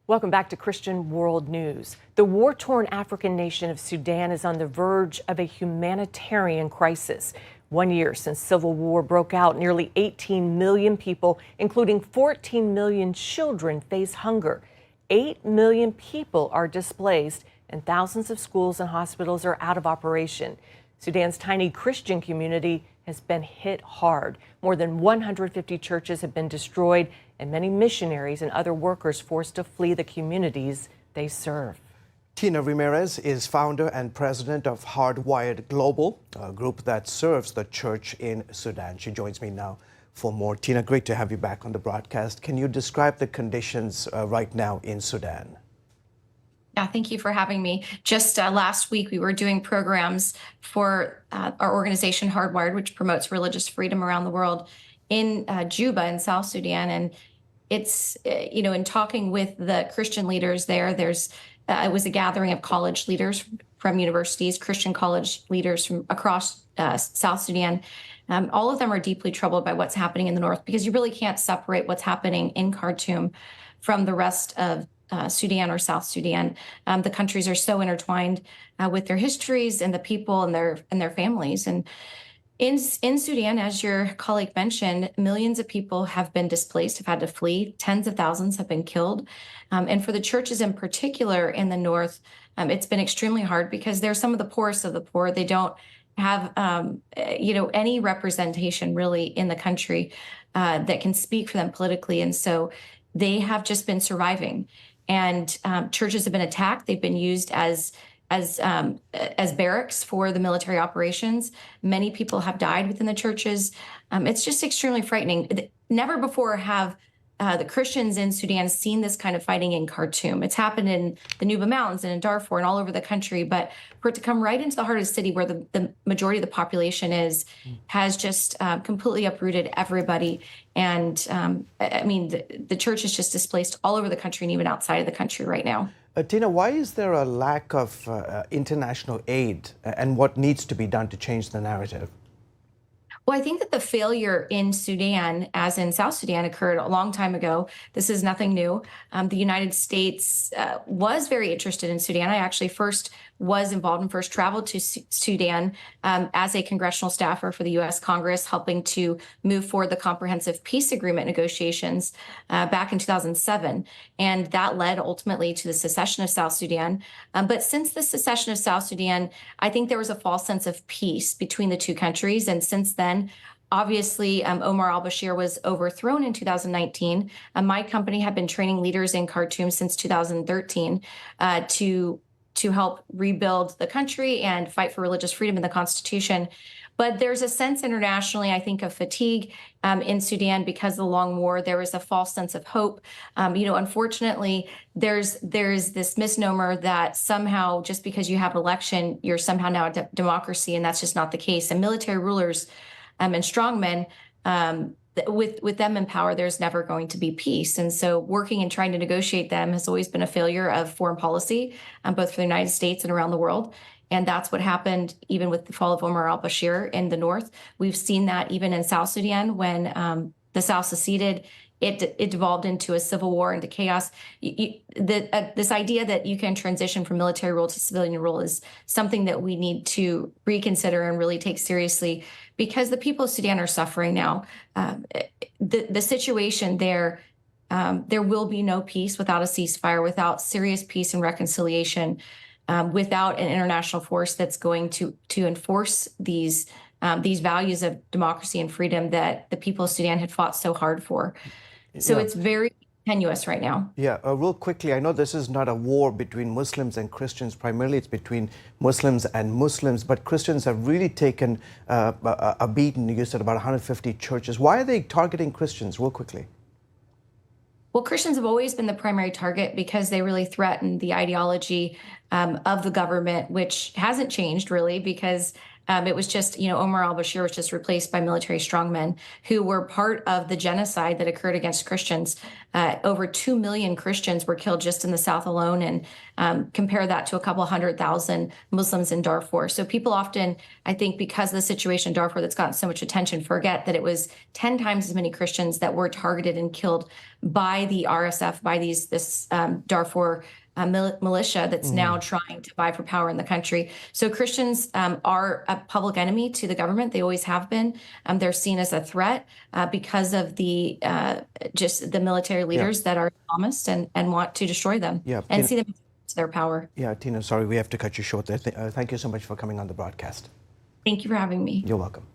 Welcome back to Christian World News. The war-torn African nation of Sudan is on the verge of a humanitarian crisis. 1 year since civil war broke out, nearly 18 million people, including 14 million children, face hunger. 8 million people are displaced, and thousands of schools and hospitals are out of operation. Sudan's tiny Christian community has been hit hard. More than 150 churches have been destroyed, and many missionaries and other workers forced to flee the communities they serve. Tina Ramirez is founder and president of Hardwired Global, a group that serves the church in Sudan. She joins me now for more. Tina, great to have you back on the broadcast. Can you describe the conditions right now in Sudan? Yeah, thank you for having me. Just last week, we were doing programs for our organization, Hardwired, which promotes religious freedom around the world, in Juba in South Sudan. And it's, in talking with the Christian leaders there, it was a gathering of college leaders from universities, Christian college leaders from across South Sudan. All of them are deeply troubled by what's happening in the north, because you really can't separate what's happening in Khartoum from the rest of Sudan or South Sudan. The countries are so intertwined with their histories and the people and their families. And in Sudan, as your colleague mentioned, millions of people have been displaced, have had to flee. Tens of thousands have been killed. And for the churches in particular in the north, it's been extremely hard because they're some of the poorest of the poor. They don't have, any representation really in the country that can speak for them politically. And so they have just been surviving. And churches have been attacked. They've been used as barracks for the military operations. Many people have died within the churches. It's just extremely frightening. Never before have the Christians in Sudan seen this kind of fighting in Khartoum. It's happened in the Nuba Mountains and in Darfur and all over the country. But for it to come right into the heart of the city where the majority of the population has just completely uprooted everybody. And the church is just displaced all over the country and even outside of the country right now. Tina, why is there a lack of international aid, and what needs to be done to change the narrative? Well, I think that the failure in Sudan, as in South Sudan, occurred a long time ago. This is nothing new. The United States was very interested in Sudan. I actually first was involved and first traveled to Sudan as a congressional staffer for the U.S. Congress, helping to move forward the comprehensive peace agreement negotiations back in 2007. And that led ultimately to the secession of South Sudan. But since the secession of South Sudan, I think there was a false sense of peace between the two countries. And since then, obviously, Omar al-Bashir was overthrown in 2019. My company had been training leaders in Khartoum since 2013 to help rebuild the country and fight for religious freedom in the Constitution. But there's a sense internationally, I think, of fatigue in Sudan because of the long war. There was a false sense of hope. Unfortunately, there's this misnomer that somehow just because you have an election, you're somehow now a democracy, and that's just not the case. And military rulers and strongmen, with them in power, there's never going to be peace. And so working and trying to negotiate them has always been a failure of foreign policy, both for the United States and around the world. And that's what happened even with the fall of Omar al-Bashir in the north. We've seen that even in South Sudan when the South seceded. It devolved into a civil war, into chaos. This idea that you can transition from military rule to civilian rule is something that we need to reconsider and really take seriously, because the people of Sudan are suffering now. The situation there will be no peace without a ceasefire, without serious peace and reconciliation, without an international force that's going to enforce these values of democracy and freedom that the people of Sudan had fought so hard for. So It's very tenuous right now. Yeah, real quickly, I know this is not a war between Muslims and Christians. Primarily, it's between Muslims and Muslims, but Christians have really taken a beating. You said about 150 churches. Why are they targeting Christians, real quickly? Well, Christians have always been the primary target because they really threaten the ideology of the government, which hasn't changed really, because It was just, Omar al-Bashir was just replaced by military strongmen who were part of the genocide that occurred against Christians. Over 2 million Christians were killed just in the south alone, and compare that to a couple 100,000 Muslims in Darfur. So people often, I think, because of the situation in Darfur that's gotten so much attention, forget that it was 10 times as many Christians that were targeted and killed by the RSF, by this Darfur militia that's now trying to vie for power in the country. So Christians are a public enemy to the government. They always have been. They're seen as a threat because of the just the military leaders that are Islamist and want to destroy them and see them as their power. Yeah, Tina, sorry, we have to cut you short there. Thank you so much for coming on the broadcast. Thank you for having me. You're welcome.